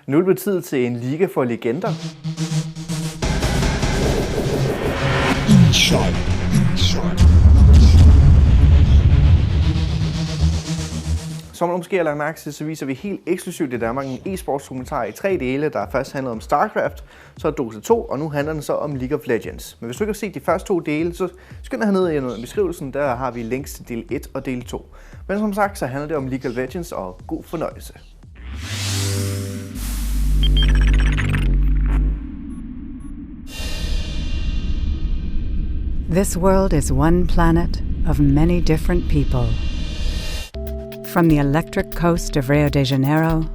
Nu er det tid til en liga for legender. Som du måske har lagt mærke til, så viser vi helt eksklusivt i Danmark en e-sports dokumentar i 3 dele, der først handlede om StarCraft, så Dota 2, og nu handler den så om League of Legends. Men hvis du ikke har set de første 2 dele, så skynd dig hernede i beskrivelsen, der har vi links til del 1 og del 2. Men som sagt, så handler det om League of Legends, og god fornøjelse. This world is one planet of many different people. From the electric coast of Rio de Janeiro,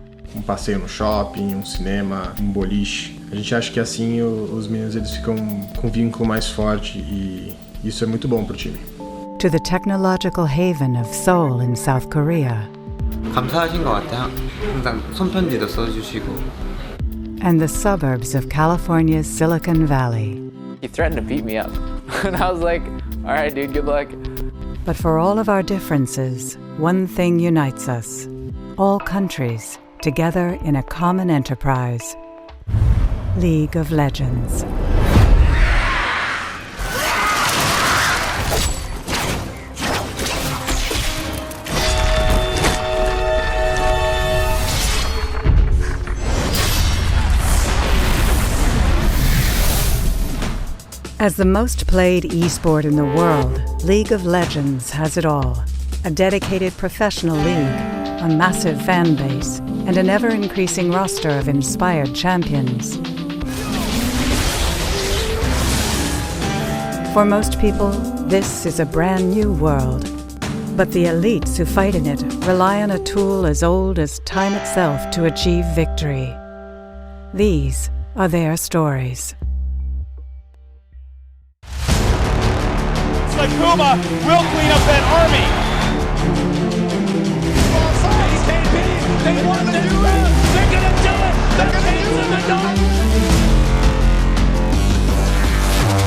passeio no shopping, cinema, boliche. A gente acha que assim os meninos eles ficam com vínculo mais forte e isso é muito bom pro time. to the technological haven of Seoul in South Korea, 감사하신 것 같아요. 항상 손편지도 써주시고. and the suburbs of California's Silicon Valley. He threatened to beat me up. And I was like, all right, dude, good luck. But for all of our differences, one thing unites us. All countries, together in a common enterprise. League of Legends. As the most played eSport in the world, League of Legends has it all. A dedicated professional league, a massive fan base, and an ever-increasing roster of inspired champions. For most people, this is a brand new world. But the elites who fight in it rely on a tool as old as time itself to achieve victory. These are their stories. Akuma will clean up that army. They want to do it. They're going to do it. They're going to do it.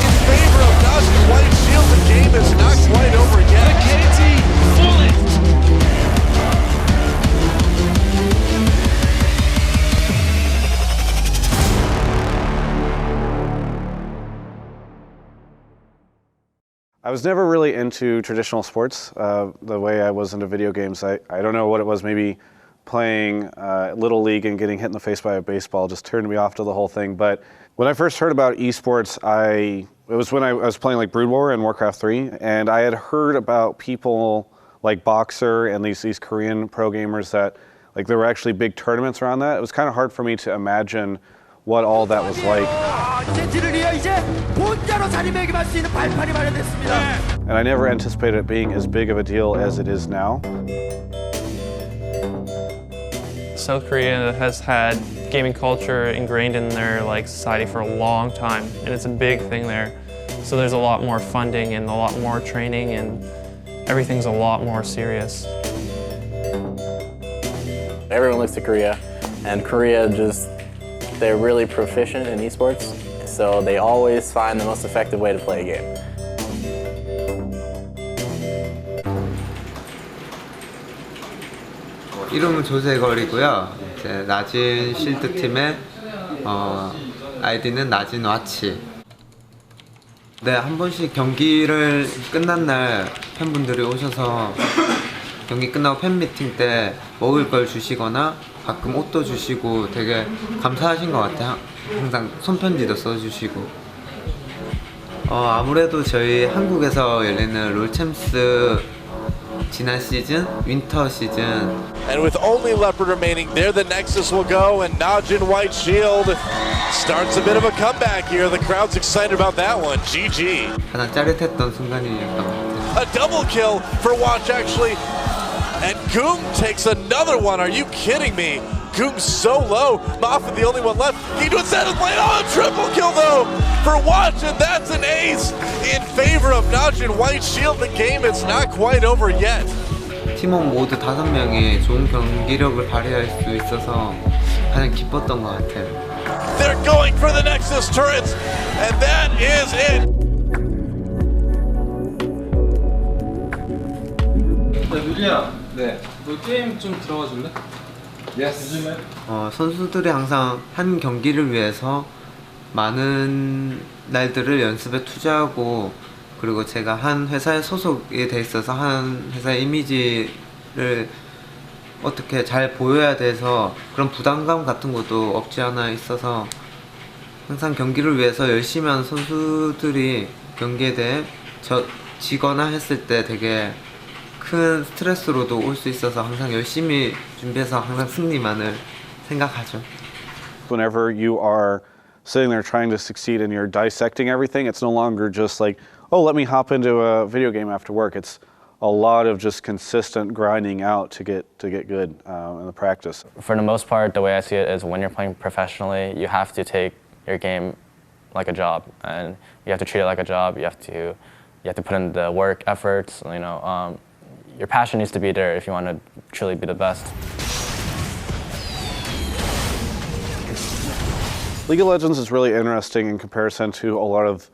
In favor of Dustin White Shield, the game is not quite over yet. Katie Bullet. I was never really into traditional sports the way I was into video games. I don't know what it was, maybe playing Little League and getting hit in the face by a baseball just turned me off to the whole thing. But when I first heard about esports, it was when I was playing like Brood War and Warcraft 3, and I had heard about people like Boxer and these Korean pro gamers that like there were actually big tournaments around that. It was kind of hard for me to imagine what all that was like. And I never anticipated it being as big of a deal as it is now. South Korea has had gaming culture ingrained in their society for a long time, and it's a big thing there. So there's a lot more funding and a lot more training, and everything's a lot more serious. Everyone looks to Korea, and Korea they're really proficient in esports, so they always find the most effective way to play a game. 이름은 조세걸이고요. 이제 나진 실드 팀의 아이디는 나진 와치. 네, 한 번씩 경기를 끝난 날 팬분들이 오셔서 경기 끝나고 팬 미팅 때 먹을 걸 주시거나 가끔 옷도 주시고 되게 감사하신 것 같아요. 항상 손편지도 써주시고. 아무래도 저희 한국에서 열리는 롤챔스 지난 시즌, 윈터 시즌. And with only Leopard remaining, there the Nexus will go, and Najin White Shield starts a bit of a comeback here. The crowd's excited about that one. GG. 가장 짜릿했던 순간이었던 것 같아요. A double kill for Watch, actually. And Goong takes another one. Are you kidding me? Goong's so low. Moffat the only one left. He does that as lane. Oh, a triple kill though for Watch, and that's an ace in favor of Najin White Shield. The game is not quite over yet. 팀원 모두 5명이 좋은 경기력을 발휘할 수 있어서 가장 기뻤던 것 같아요. They're going for the Nexus turrets, and that is it. 유리야, 네. 너 게임 좀 들어가 줄래? 선수들이 항상 한 경기를 위해서 많은 날들을 연습에 투자하고 그리고 제가 한 회사에 소속이 돼 있어서 한 회사의 이미지를 어떻게 잘 보여야 돼서 그런 부담감 같은 것도 없지 않아 있어서 항상 경기를 위해서 열심히 하는 선수들이 경기에 대해 지거나 했을 때 되게 큰 스트레스로도 올 수 있어서 항상 열심히 준비해서 항상 승리만을 생각하죠. Whenever you are sitting there trying to succeed and you're dissecting everything, it's no longer just like, oh, let me hop into a video game after work. It's a lot of just consistent grinding out to get good in the practice. For the most part, the way I see it is when you're playing professionally, you have to take your game like a job, and you have to treat it like a job. You have to put in the work, efforts. Your passion needs to be there if you want to truly be the best. League of Legends is really interesting in comparison to a lot of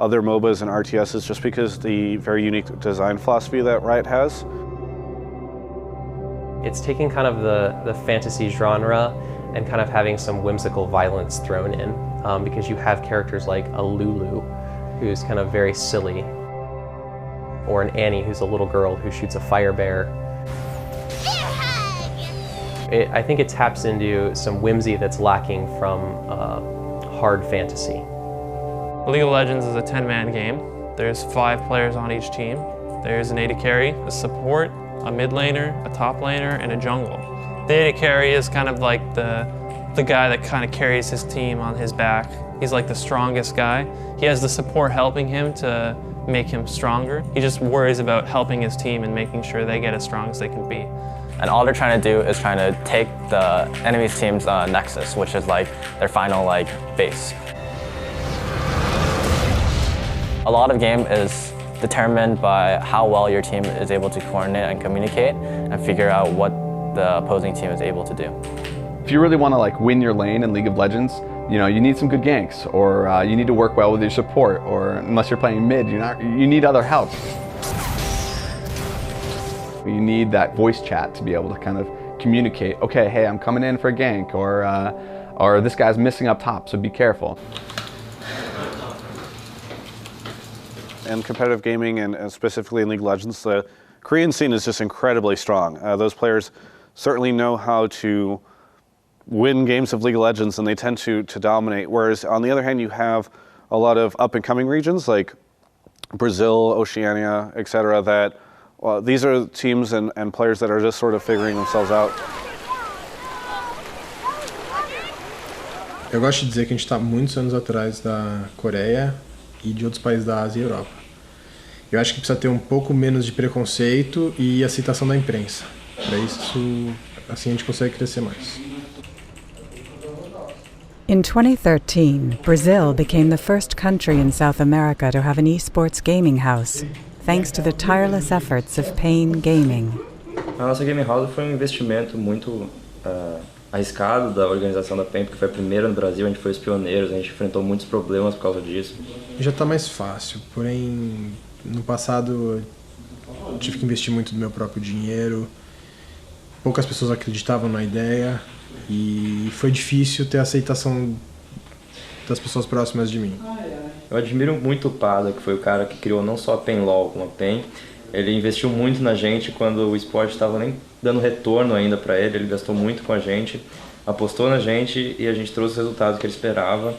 other MOBAs and RTSs just because the very unique design philosophy that Riot has. It's taking kind of the fantasy genre and kind of having some whimsical violence thrown in because you have characters like a Lulu who's kind of very silly, or an Annie who's a little girl who shoots a fire bear. I think it taps into some whimsy that's lacking from hard fantasy. League of Legends is a 10-man game. There's 5 players on each team. There's an AD carry, a support, a mid laner, a top laner, and a jungle. The AD carry is kind of like the guy that kind of carries his team on his back. He's like the strongest guy. He has the support helping him to make him stronger. He just worries about helping his team and making sure they get as strong as they can be. And all they're trying to do is trying to take the enemy's team's nexus, which is like their final base. A lot of game is determined by how well your team is able to coordinate and communicate and figure out what the opposing team is able to do. If you really want to win your lane in League of Legends, you need some good ganks, or you need to work well with your support, or unless you're playing mid, you need other help. You need that voice chat to be able to kind of communicate, okay, hey, I'm coming in for a gank, or this guy's missing up top, so be careful. In competitive gaming and specifically in League of Legends, the Korean scene is just incredibly strong. Those players certainly know how to win games of League of Legends, and they tend to dominate. Whereas on the other hand, you have a lot of up-and-coming regions like Brazil, Oceania, etc. that these are teams and players that are just sort of figuring themselves out. Eu gosto de dizer que a gente está muitos anos atrás da Coreia e de outros países da Ásia e Europa. Eu acho que precisa ter um pouco menos de preconceito e aceitação da imprensa. Para isso, assim a gente consegue crescer mais. In 2013, Brazil became the first country in South America to have an eSports gaming house, thanks to the tireless efforts of Pain Gaming. A nossa gaming house foi investimento muito arriscado da organização da PEN, porque foi a primeira no Brasil, a gente foi os pioneiros, a gente enfrentou muitos problemas por causa disso. Já está mais fácil, porém no passado eu tive que investir muito do meu próprio dinheiro, poucas pessoas acreditavam na ideia e foi difícil ter a aceitação das pessoas próximas de mim. Eu admiro muito o Pada, que foi o cara que criou não só a PEN LoL como a PEN. Ele investiu muito na gente quando o esporte estava nem dando retorno ainda para ele. Ele gastou muito com a gente, apostou na gente e a gente trouxe os resultados que ele esperava.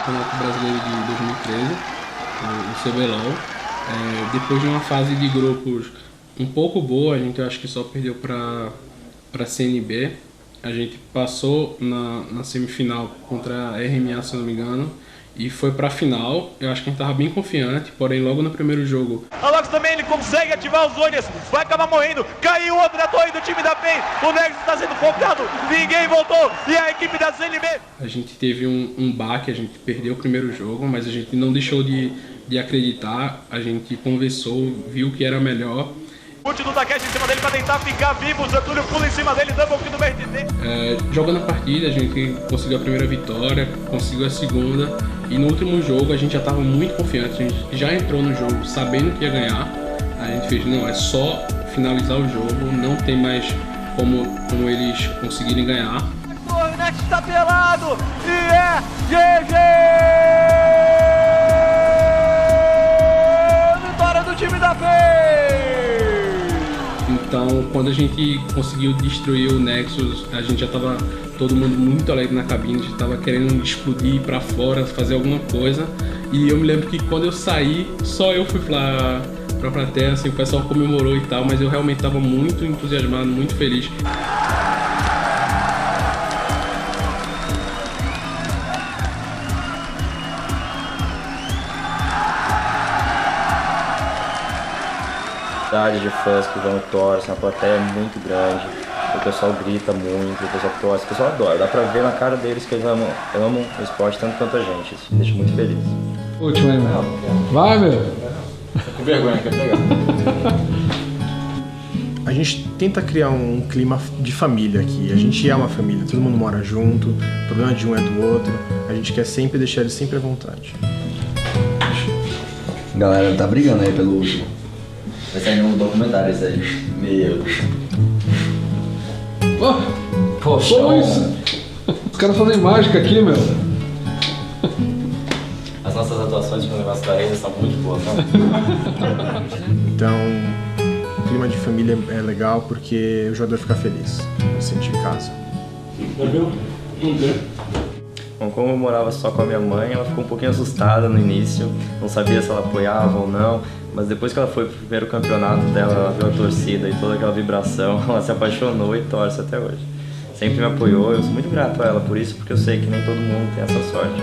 Campeonato Brasileiro de 2013, o CBLOL. Depois de uma fase de grupos um pouco boa, a gente acho que só perdeu para CNB. A gente passou na semifinal contra a RMA, se não me engano, e foi para a final. Eu acho que a gente estava bem confiante, porém logo no primeiro jogo. Alex também ele consegue ativar os zones, vai acabar morrendo, caiu outro da torre do time da PEN, o Nexus está sendo focado, ninguém voltou, e a equipe da CNB. A gente teve um baque, a gente perdeu o primeiro jogo, mas a gente não deixou de acreditar, a gente conversou, viu que era melhor. Ult do Takeshi em cima dele para tentar ficar vivo, o Zertulio pula em cima dele, double kill do BRTT. Jogando a partida, a gente conseguiu a primeira vitória, conseguiu a segunda, e no último jogo a gente já estava muito confiante, a gente já entrou no jogo sabendo que ia ganhar, a gente fez, não, é só finalizar o jogo, não tem mais como eles conseguirem ganhar. O Next está pelado e é GG! Vitória do time da PEN! Então, quando a gente conseguiu destruir o Nexus, a gente já estava todo mundo muito alegre na cabine, a gente estava querendo explodir, ir para fora, fazer alguma coisa. E eu me lembro que quando eu saí, só eu fui pra plateia, assim, o pessoal comemorou e tal, mas eu realmente estava muito entusiasmado, muito feliz. De fãs que vão e torcem, a plateia é muito grande, o pessoal grita muito, o pessoal torce, o pessoal adora, dá pra ver na cara deles que eles amam o esporte tanto quanto a gente, isso me deixa muito feliz. Último aí, meu. Vai, meu! Com vergonha, quer pegar. A gente tenta criar um clima de família aqui, a gente é uma família, todo mundo mora junto, o problema de um é do outro, a gente quer sempre deixar eles sempre à vontade. Galera tá brigando aí pelo último. Vai sair um dokumentário isso aí. Meu Deus. Oh, poxa, isso? Os caras fazem mágica aqui, meu. As nossas atuações com o negócio da rede são muito boas, não? Então, o clima de família é legal porque o jogador fica feliz, se sentir em casa. Bom, como eu morava só com a minha mãe, ela ficou um pouquinho assustada no início, não sabia se ela apoiava ou não, mas depois que ela foi pro primeiro campeonato dela, ela viu a torcida e toda aquela vibração, ela se apaixonou e torce até hoje. Sempre me apoiou, eu sou muito grato a ela por isso, porque eu sei que nem todo mundo tem essa sorte.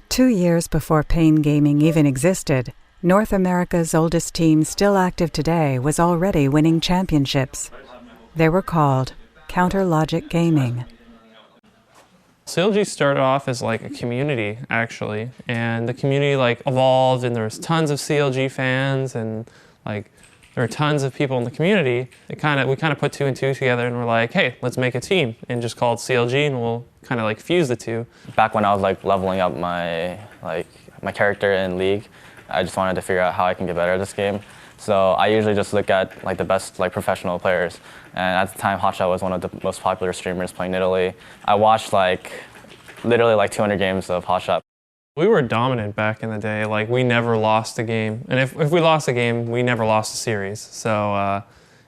Two years before Pain Gaming even existed, North America's oldest team still active today was already winning championships. They were called Counter Logic Gaming. CLG started off as like a community, actually, and the community like evolved, and there was tons of CLG fans, and like there were tons of people in the community. We kind of put two and two together, and we're like, hey, let's make a team, and just call it CLG, and we'll kind of like fuse the two. Back when I was like leveling up my character in League, I just wanted to figure out how I can get better at this game. So I usually just look at like the best like professional players. And at the time, Hotshot was one of the most popular streamers playing in Italy. I watched literally 200 games of Hotshot. We were dominant back in the day. Like we never lost a game, and if we lost a game, we never lost a series. So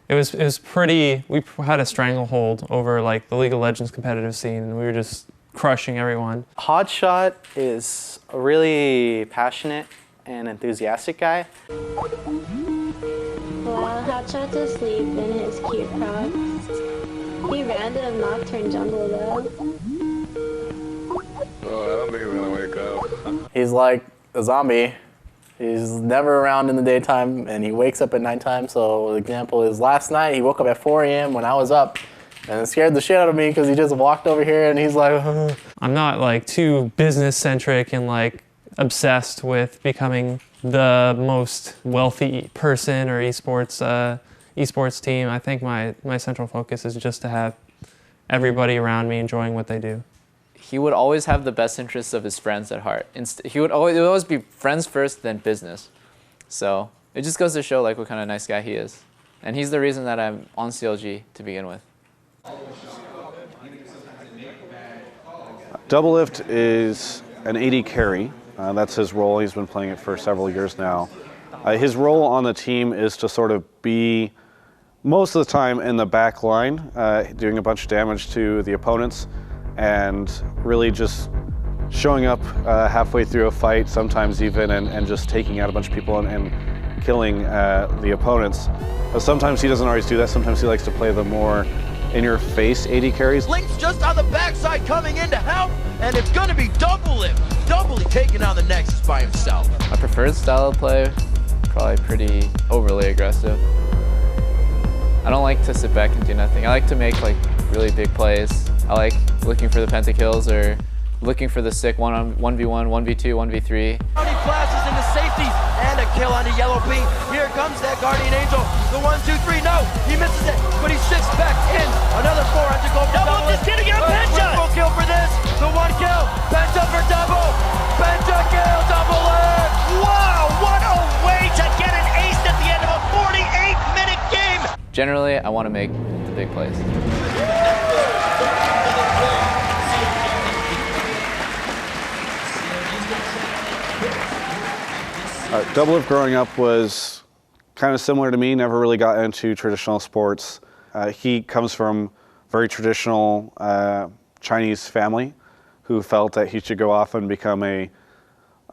it was pretty. We had a stranglehold over like the League of Legends competitive scene, and we were just crushing everyone. Hotshot is a really passionate and enthusiastic guy. While Hotshot's asleep in his cute crocs, he ran to the nocturne jungle though. Oh, I don't think he's gonna wake up. He's like a zombie. He's never around in the daytime and he wakes up at nighttime. So the example is last night he woke up at 4 a.m. when I was up and it scared the shit out of me because he just walked over here and he's like, ugh. I'm not like too business centric and like obsessed with becoming the most wealthy person or esports team. I think my central focus is just to have everybody around me enjoying what they do. He would always have the best interests of his friends at heart. It would always be friends first, then business. So it just goes to show like what kind of nice guy he is. And he's the reason that I'm on CLG to begin with. Doublelift is an AD carry. That's his role. He's been playing it for several years now. His role on the team is to sort of be, most of the time, in the back line, doing a bunch of damage to the opponents, and really just showing up halfway through a fight, sometimes even, and just taking out a bunch of people and killing the opponents. But sometimes he doesn't always do that. Sometimes he likes to play the more in-your-face AD carries. Link's just on the backside coming in to help, and it's going to be Doublelift, doubly taking on the Nexus by himself. My preferred style of play, probably pretty overly aggressive. I don't like to sit back and do nothing. I like to make like really big plays. I like looking for the pentakills or looking for the sick 1v1, 1v2, 1v3. He flashes into safety and a kill on the yellow beat. Here comes that Guardian Angel. The 1-2-3, no, he misses it, but he shifts back in. Another 400 to go for double. Just getting a penta. Triple kill for this. The 1 kill, penta for double. Penta kill, double it. Wow, what a way to get an ace at the end of a 48-minute game. Generally, I want to make the big plays. Double growing up was kind of similar to me, never really got into traditional sports. He comes from very traditional Chinese family who felt that he should go off and become a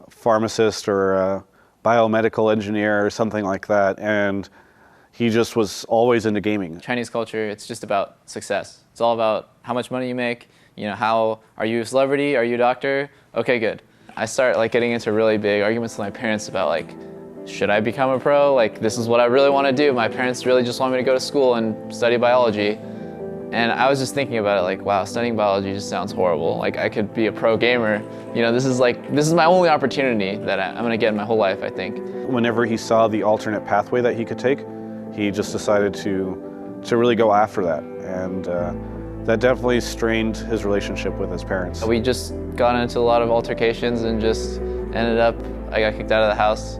pharmacist or a biomedical engineer or something like that, and he just was always into gaming. Chinese culture, it's just about success. It's all about how much money you make, how, are you a celebrity, are you a doctor? Okay, good. I start getting into really big arguments with my parents about should I become a pro? This is what I really want to do. My parents really just want me to go to school and study biology. And I was just thinking about it wow, studying biology just sounds horrible. I could be a pro gamer. This is my only opportunity that I'm gonna get in my whole life, I think. Whenever he saw the alternate pathway that he could take, he just decided to really go after that. And that definitely strained his relationship with his parents. We just got into a lot of altercations and just ended up, I got kicked out of the house.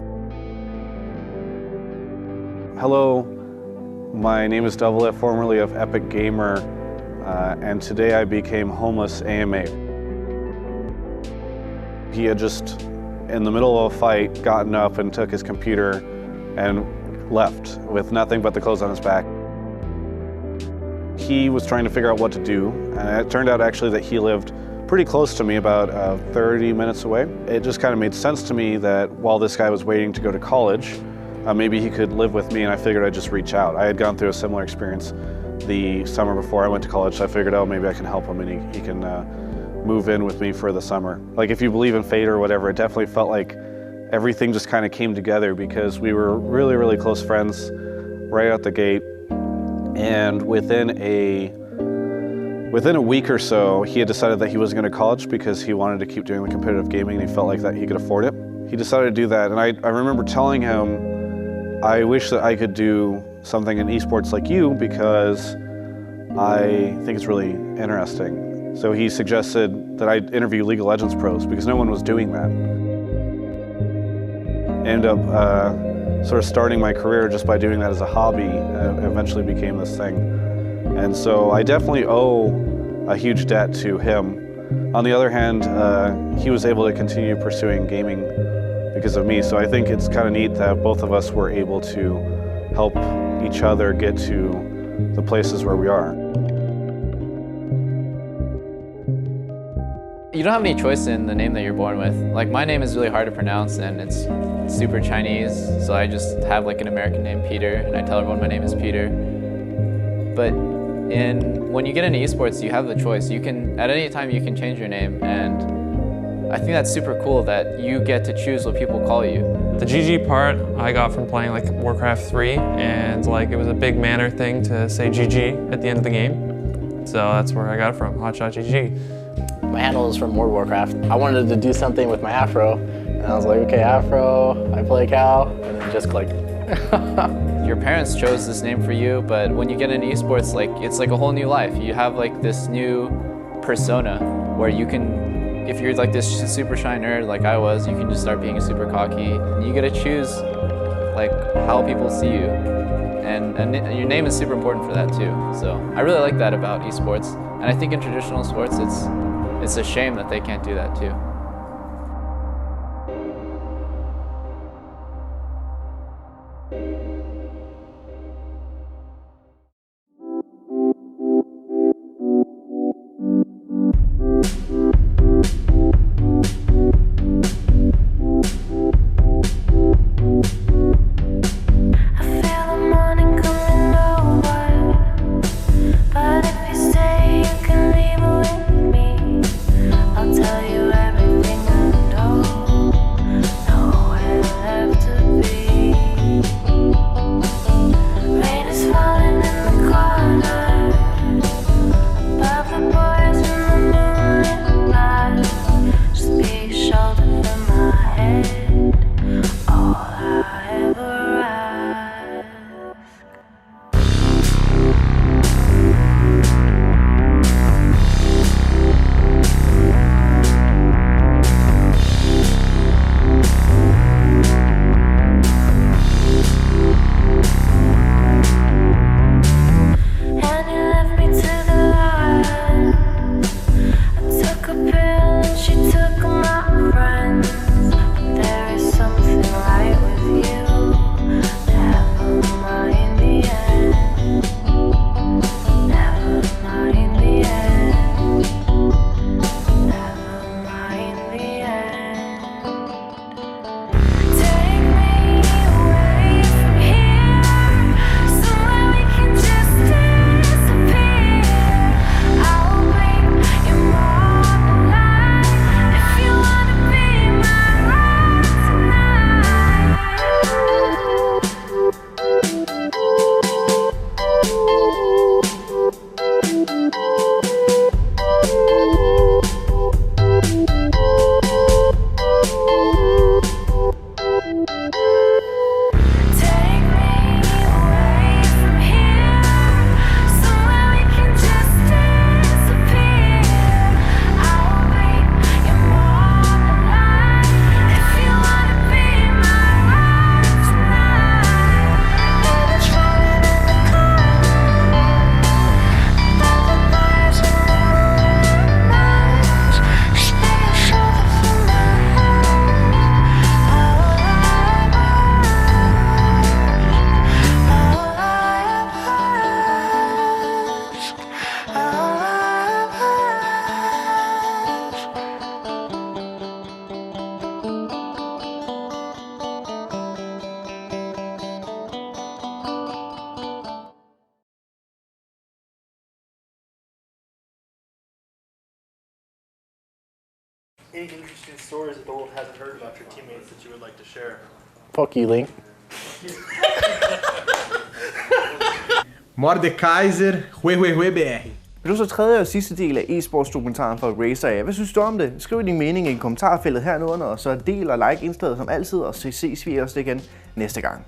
Hello, my name is Double, formerly of Epic Gamer, and today I became homeless AMA. He had just, in the middle of a fight, gotten up and took his computer and left with nothing but the clothes on his back. He was trying to figure out what to do, and it turned out actually that he lived pretty close to me, about 30 minutes away. It just kind of made sense to me that while this guy was waiting to go to college, maybe he could live with me, and I figured I'd just reach out. I had gone through a similar experience the summer before I went to college, so I figured, maybe I can help him and he can move in with me for the summer. If you believe in fate or whatever, it definitely felt like everything just kind of came together because we were really, really close friends right out the gate. And within a week or so, he had decided that he wasn't going to college because he wanted to keep doing the competitive gaming and he felt like that he could afford it. He decided to do that, and I remember telling him, I wish that I could do something in esports like you because I think it's really interesting. So he suggested that I interview League of Legends pros because no one was doing that. Ended up sort of starting my career just by doing that as a hobby, and it eventually became this thing. And so I definitely owe a huge debt to him. On the other hand, he was able to continue pursuing gaming because of me. So I think it's kind of neat that both of us were able to help each other get to the places where we are. You don't have any choice in the name that you're born with. My name is really hard to pronounce and it's super Chinese, so I just have an American name, Peter, and I tell everyone my name is Peter. But when you get into esports, you have the choice. You can, at any time, you can change your name, and I think that's super cool that you get to choose what people call you. The GG part I got from playing Warcraft 3, and it was a big manner thing to say GG at the end of the game. So that's where I got it from, Hotshot GG. My handle is from World of Warcraft. I wanted to do something with my afro, and I was like, okay, afro, I play cow, and then just clicked. Your parents chose this name for you, but when you get into esports, it's a whole new life. You have this new persona where you can, if you're this super shy nerd like I was, you can just start being super cocky. You get to choose how people see you, and your name is super important for that too. So I really like that about esports, and I think in traditional sports, it's a shame that they can't do that too. But if you stay, you can leave with me. I'll tell you everything. any interesting stories that the world hasn't heard about your teammates that you would like to share? Fuck you, Link. Mordekaiser, BR. Vil du så tredje og sidste del af eSports dokumentaren for Racer af? Hvad synes du om det? Skriv din mening i kommentarfeltet hernede under, og så del og like indslaget som altid, og så ses vi også igen næste gang.